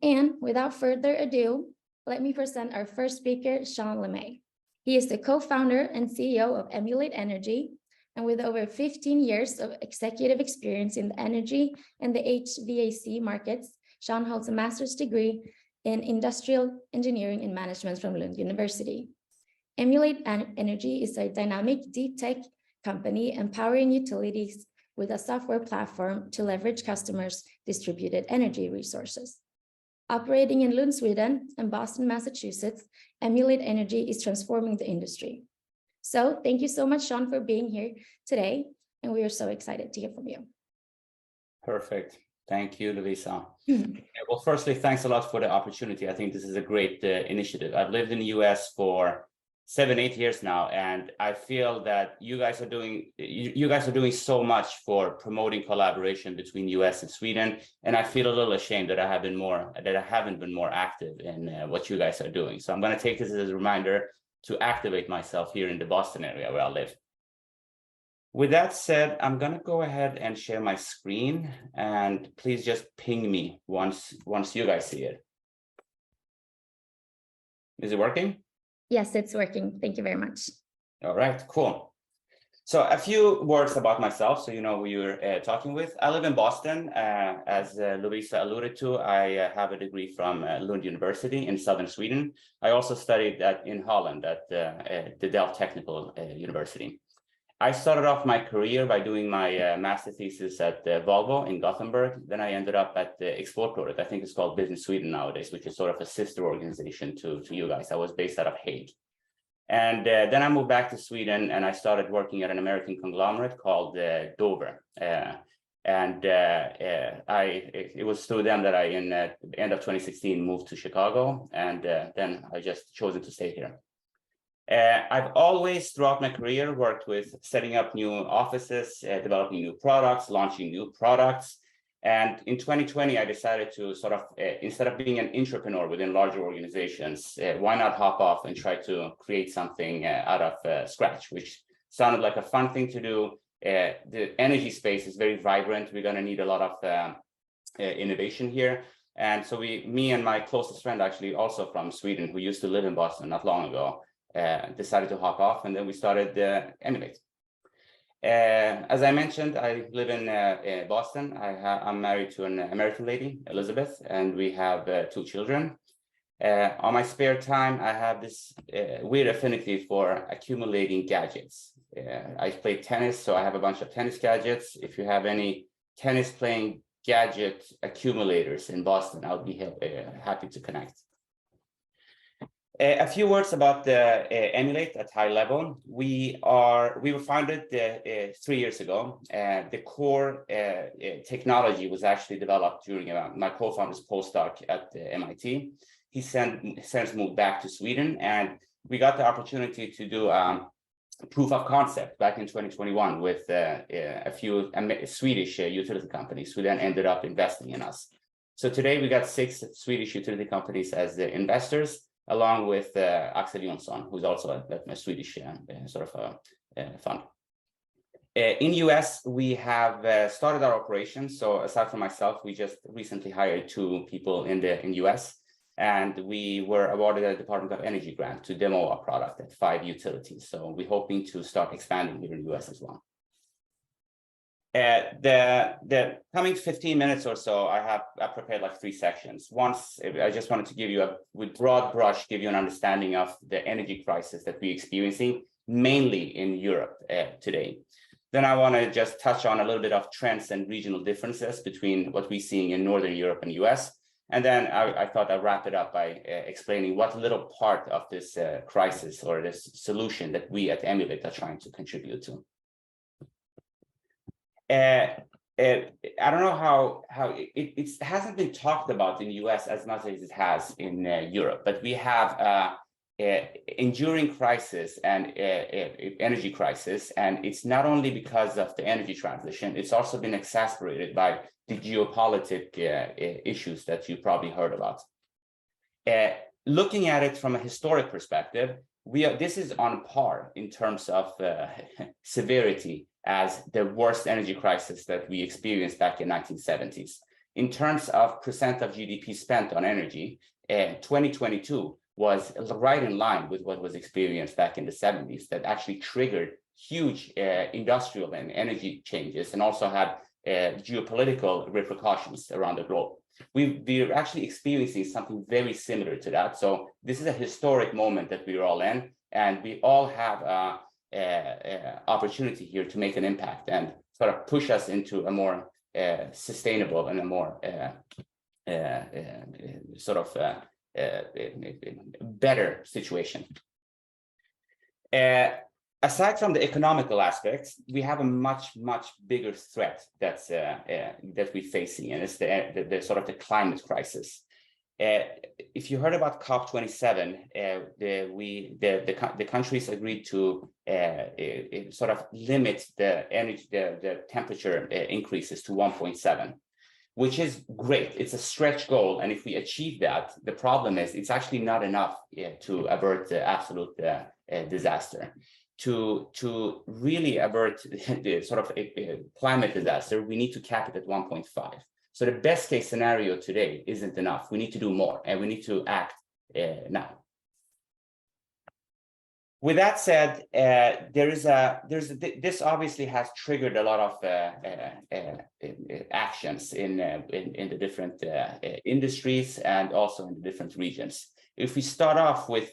And without further ado, let me present our first speaker, Shwan Lamei. He is the co-founder and CEO of Emulate Energy, and with over 15 years of executive experience in the energy and the HVAC markets, Shwan holds a master's degree in industrial engineering and management from Lund University. Emulate Energy is a dynamic deep tech company empowering utilities with a software platform to leverage customers' distributed energy resources. Operating in Lund, Sweden, and Boston, Massachusetts, Emulate Energy is transforming the industry. So thank you so much, Shwan, for being here today, and we are so excited to hear from you. Perfect. Thank you, Lovisa. Well, firstly, thanks a lot for the opportunity. I think this is a great initiative. I've lived in the US for 7-8 years now, and I feel that you guys are doing so much for promoting collaboration between US and Sweden, and I feel a little ashamed that I haven't been more active in what you guys are doing. So I'm going to take this as a reminder to activate myself here in the Boston area where I live. With that said, I'm going to go ahead and share my screen, and please just ping me once you guys see it. Is it working? Yes, it's working. Thank you very much. All right, cool. So a few words about myself, so you know who you're talking with. I live in Boston. As Lovisa alluded to, I have a degree from Lund University in southern Sweden. I also studied in Holland at the Delft Technical University. I started off my career by doing my master thesis at Volvo in Gothenburg. Then I ended up at Exportrådet. I think it's called Business Sweden nowadays, which is sort of a sister organization to you guys. I was based out of Hague. And then I moved back to Sweden and I started working at an American conglomerate called Dover. It was through them that I, in the end of 2016, moved to Chicago. And then I just chosen to stay here. I've always, throughout my career, worked with setting up new offices, developing new products, launching new products. And in 2020, I decided to sort of, instead of being an entrepreneur within larger organizations, why not hop off and try to create something out of scratch, which sounded like a fun thing to do. The energy space is very vibrant. We're going to need a lot of innovation here. And so me and my closest friend, actually also from Sweden, who used to live in Boston not long ago, decided to hop off, and then we started Emulate. As I mentioned, I live in Boston. I'm married to an American lady, Elizabeth, and we have 2 children. On my spare time, I have this weird affinity for accumulating gadgets. I play tennis, so I have a bunch of tennis gadgets. If you have any tennis playing gadget accumulators in Boston, I'll be happy to connect. A few words about Emulate at high level. We were founded 3 years ago. The core technology was actually developed during my co-founder's postdoc at MIT. He since moved back to Sweden, and we got the opportunity to do proof of concept back in 2021 with a few Swedish utility companies who then ended up investing in us. So today we got 6 Swedish utility companies as the investors, along with Axel Jonsson, who's also a Swedish sort of fund. In US, we have started our operations. So aside from myself, we just recently hired 2 people in US, and we were awarded a Department of Energy grant to demo our product at 5 utilities. So we're hoping to start expanding here in the US as well. The coming 15 minutes or so, I prepared like 3 sections. Once, I just wanted to give you with broad brush, give you an understanding of the energy crisis that we're experiencing, mainly in Europe today. Then I want to just touch on a little bit of trends and regional differences between what we're seeing in Northern Europe and US. And then I thought I'd wrap it up by explaining what little part of this crisis or this solution that we at Emulate are trying to contribute to. I don't know how it hasn't been talked about in the US as much as it has in Europe, but we have enduring crisis and energy crisis, and it's not only because of the energy transition, it's also been exacerbated by the geopolitic issues that you probably heard about. Looking at it from a historic perspective, this is on par in terms of severity as the worst energy crisis that we experienced back in 1970s. In terms of percent of GDP spent on energy, 2022 was right in line with what was experienced back in the 70s, that actually triggered huge industrial and energy changes, and also had geopolitical repercussions around the globe. We're actually experiencing something very similar to that. So this is a historic moment that we're all in, and we all have an opportunity here to make an impact and sort of push us into a more sustainable and a more better situation. Aside from the economical aspects, we have a much bigger threat that's that we're facing, and it's the sort of the climate crisis. If you heard about COP27, the countries agreed to sort of limit the temperature increases to 1.7, which is great. It's a stretch goal, and if we achieve that, the problem is it's actually not enough to avert the absolute disaster. To really avert the sort of climate disaster, we need to cap it at 1.5. So the best case scenario today isn't enough. We need to do more, and we need to act now. With that said, this obviously has triggered a lot of actions in the different industries and also in the different regions. If we start off with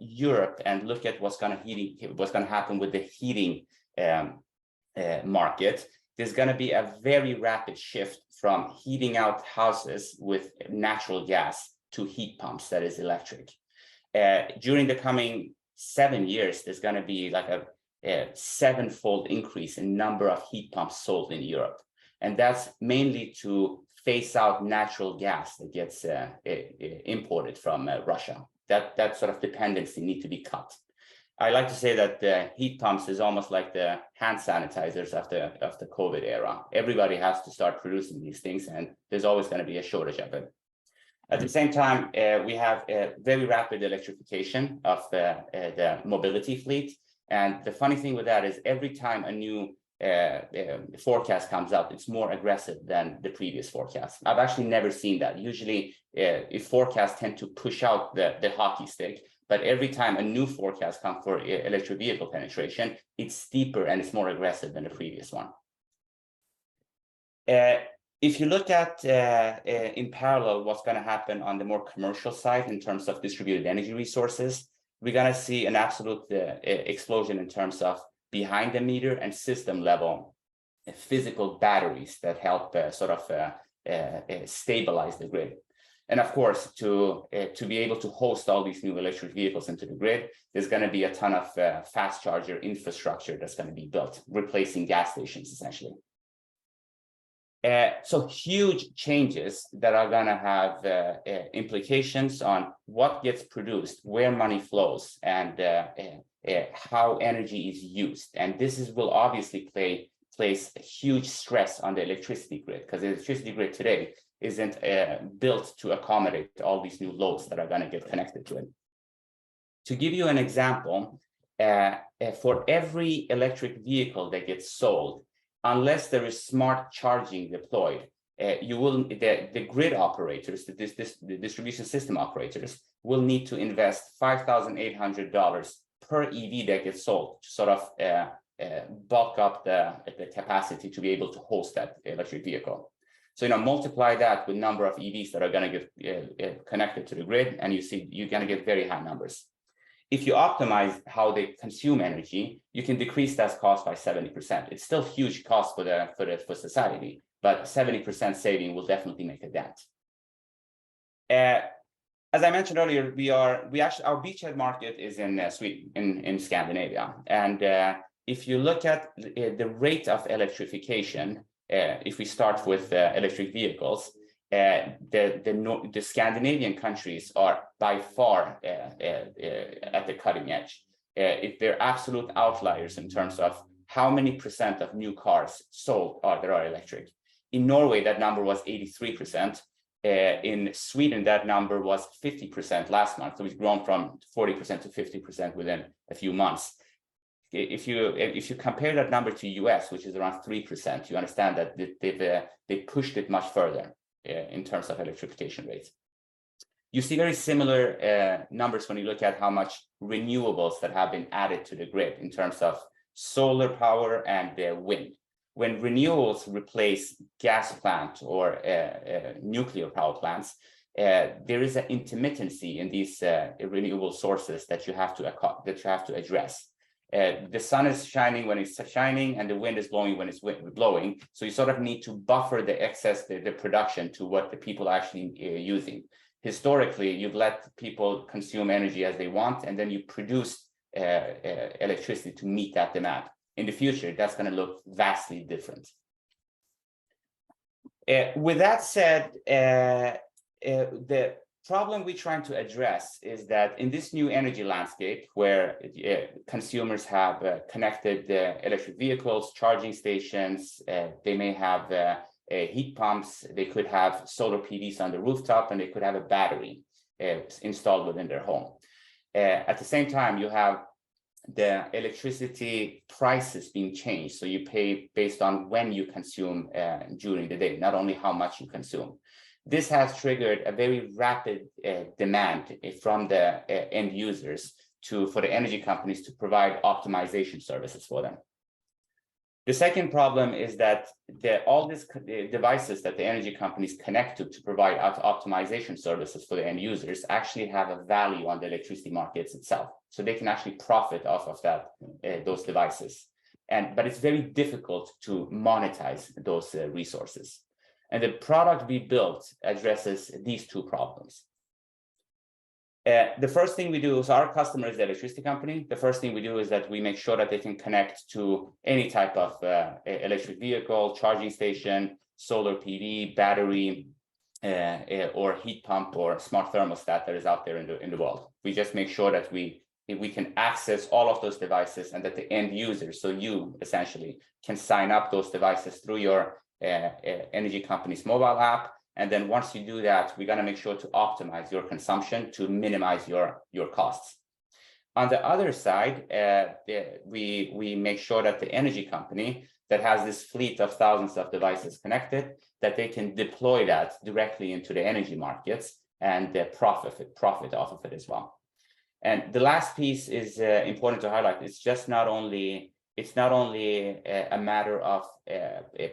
Europe and look at what's going to happen with the heating market, there's going to be a very rapid shift from heating out houses with natural gas to heat pumps that is electric. During the coming 7 years, there's going to be like a 7-fold increase in number of heat pumps sold in Europe. And that's mainly to phase out natural gas that gets imported from Russia. That sort of dependency needs to be cut. I like to say that the heat pumps is almost like the hand sanitizers of the COVID era. Everybody has to start producing these things, and there's always going to be a shortage of it. At the same time, we have a very rapid electrification of the mobility fleet. And the funny thing with that is every time a new forecast comes out, it's more aggressive than the previous forecast. I've actually never seen that. Usually, if forecasts tend to push out the hockey stick, but every time a new forecast comes for electric vehicle penetration, it's steeper and it's more aggressive than the previous one. If you look at in parallel what's going to happen on the more commercial side in terms of distributed energy resources, we're going to see an absolute explosion in terms of behind the meter and system level physical batteries that help stabilize the grid. And of course, to be able to host all these new electric vehicles into the grid, there's going to be a ton of fast charger infrastructure that's going to be built, replacing gas stations essentially. So huge changes that are going to have implications on what gets produced, where money flows, and how energy is used. And this will obviously place a huge stress on the electricity grid, because the electricity grid today isn't built to accommodate all these new loads that are going to get connected to it. To give you an example, for every electric vehicle that gets sold, unless there is smart charging deployed, the grid operators, the distribution system operators, will need to invest $5,800 per EV that gets sold to sort of bulk up the capacity to be able to host that electric vehicle. So multiply that with number of EVs that are going to get connected to the grid, and you're going to get very high numbers. If you optimize how they consume energy, you can decrease that cost by 70%. It's still huge cost for society, but 70% saving will definitely make a dent. As I mentioned earlier, our beachhead market is in Sweden, in Scandinavia, and if you look at the rate of electrification, if we start with electric vehicles, the Scandinavian countries are by far at the cutting edge. They're absolute outliers in terms of how many percent of new cars sold that are electric. In Norway, that number was 83%. In Sweden, that number was 50% last month. So it's grown from 40% to 50% within a few months. If you compare that number to US, which is around 3%, you understand that they pushed it much further. in terms of electrification rates. You see very similar numbers when you look at how much renewables that have been added to the grid in terms of solar power and wind. When renewables replace gas plant or nuclear power plants, there is an intermittency in these renewable sources that you have to address. The sun is shining when it's shining, and the wind is blowing when it's blowing. So you sort of need to buffer the excess, the production to what the people are actually using. Historically, you've let people consume energy as they want, and then you produce electricity to meet that demand. In the future, that's going to look vastly different. With that said, the problem we're trying to address is that in this new energy landscape where consumers have connected electric vehicles, charging stations, they may have heat pumps, they could have solar PVs on the rooftop, and they could have a battery installed within their home. At the same time, you have the electricity prices being changed. So you pay based on when you consume during the day, not only how much you consume. This has triggered a very rapid demand from the end users for the energy companies to provide optimization services for them. The second problem is that all these devices that the energy companies connect to provide optimization services for the end users actually have a value on the electricity markets itself. So they can actually profit off of that, those devices. But it's very difficult to monetize those resources. And the product we built addresses these two problems. The first thing we do is our customer is the electricity company. The first thing we do is that we make sure that they can connect to any type of electric vehicle, charging station, solar PV, battery, or heat pump or smart thermostat that is out there in the world. We just make sure that we can access all of those devices and that the end user, so you essentially, can sign up those devices through your energy company's mobile app. And then once you do that, we're going to make sure to optimize your consumption to minimize your costs. On the other side, we make sure that the energy company that has this fleet of thousands of devices connected, that they can deploy that directly into the energy markets and profit off of it as well. And the last piece is important to highlight. It's not only a matter of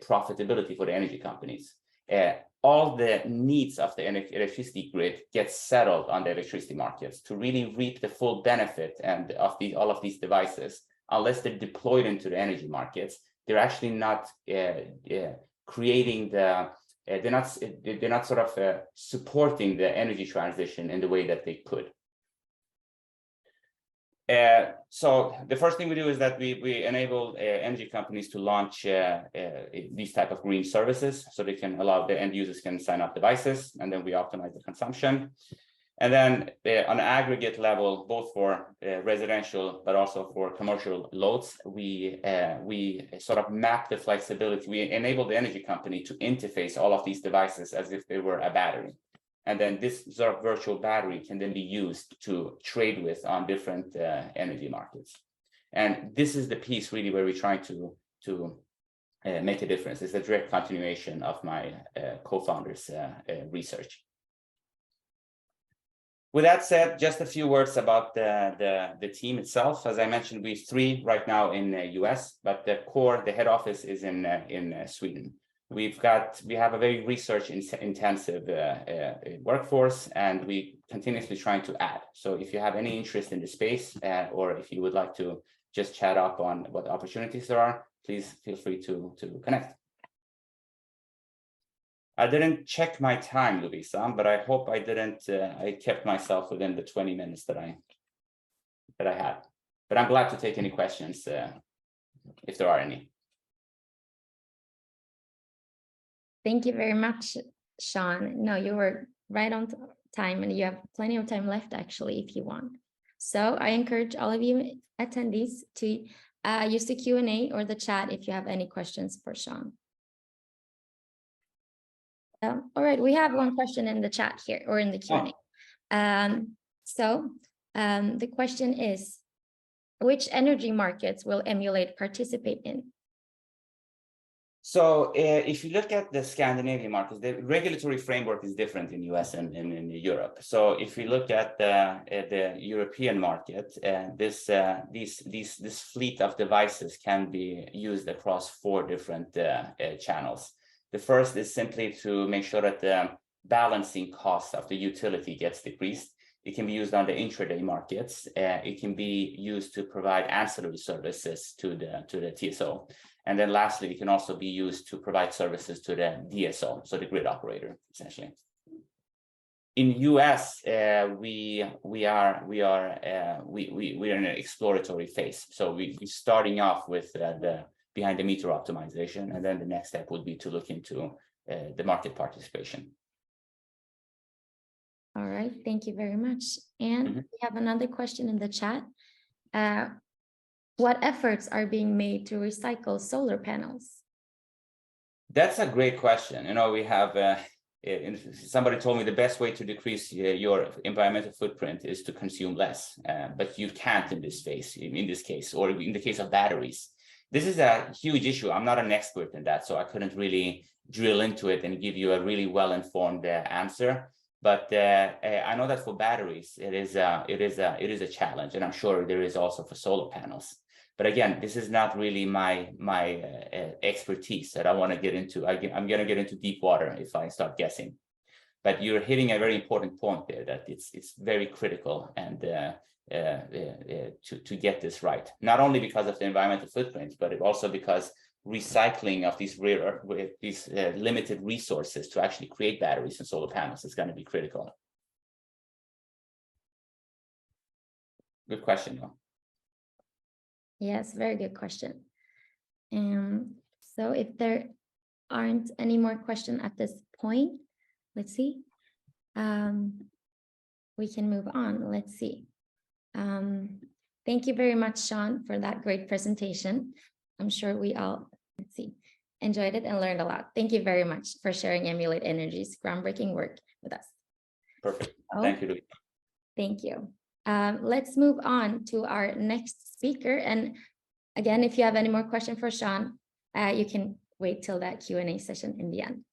profitability for the energy companies. All the needs of the electricity grid get settled on the electricity markets to really reap the full benefit and of all of these devices. Unless they're deployed into the energy markets, they're actually not creating the. They're not sort of supporting the energy transition in the way that they could. So the first thing we do is that we enable energy companies to launch these type of green services, so they can allow the end users can sign up devices, and then we optimize the consumption. And then on an aggregate level, both for residential but also for commercial loads, we sort of map the flexibility. We enable the energy company to interface all of these devices as if they were a battery. And then this sort of virtual battery can then be used to trade with on different energy markets. And this is the piece really where we're trying to make a difference. It's a direct continuation of my co-founder's research. With that said, just a few words about the team itself. As I mentioned, we're 3 right now in the US, but the head office is in Sweden. We have a very research intensive workforce, and we continuously trying to add. So if you have any interest in the space, or if you would like to just chat up on what opportunities there are, please feel free to connect. I didn't check my time, Lovisa, but I hope I didn't. I kept myself within the 20 minutes that I had. But I'm glad to take any questions if there are any. Thank you very much, Shwan. No, you were right on time, and you have plenty of time left, actually, if you want. So I encourage all of you attendees to use the Q&A or the chat if you have any questions for Shwan. All right, we have one question in the chat here, or in the Q&A. The question is, which energy markets will Emulate participate in? So if you look at the Scandinavian markets, the regulatory framework is different in US and in Europe. So if you look at the European market, this fleet of devices can be used across 4 different channels. The first is simply to make sure that the balancing cost of the utility gets decreased. It can be used on the intraday markets. It can be used to provide ancillary services to the TSO. And then lastly, it can also be used to provide services to the DSO, so the grid operator, essentially. In US, we're in an exploratory phase. So we're starting off with the behind the meter optimization, and then the next step would be to look into the market participation. All right, thank you very much. And we have another question in the chat. What efforts are being made to recycle solar panels? That's a great question. You know, we have somebody told me the best way to decrease your environmental footprint is to consume less, but you can't in this case, or in the case of batteries. This is a huge issue. I'm not an expert in that, so I couldn't really drill into it and give you a really well-informed answer. But I know that for batteries, it is a challenge, and I'm sure there is also for solar panels. But again, this is not really my expertise that I want to get into. I'm going to get into deep water if I start guessing. But you're hitting a very important point there, that it's very critical and to get this right. Not only because of the environmental footprint, but also because recycling of these limited resources to actually create batteries and solar panels is going to be critical. Good question, though. Yes, very good question. So if there aren't any more questions at this point, let's see. We can move on. Let's see. Thank you very much, Shwan, for that great presentation. I'm sure we all, enjoyed it and learned a lot. Thank you very much for sharing Emulate Energy's groundbreaking work with us. Perfect. Thank you. Thank you. Let's move on to our next speaker. And again, if you have any more questions for Shwan, you can wait till that Q&A session in the end.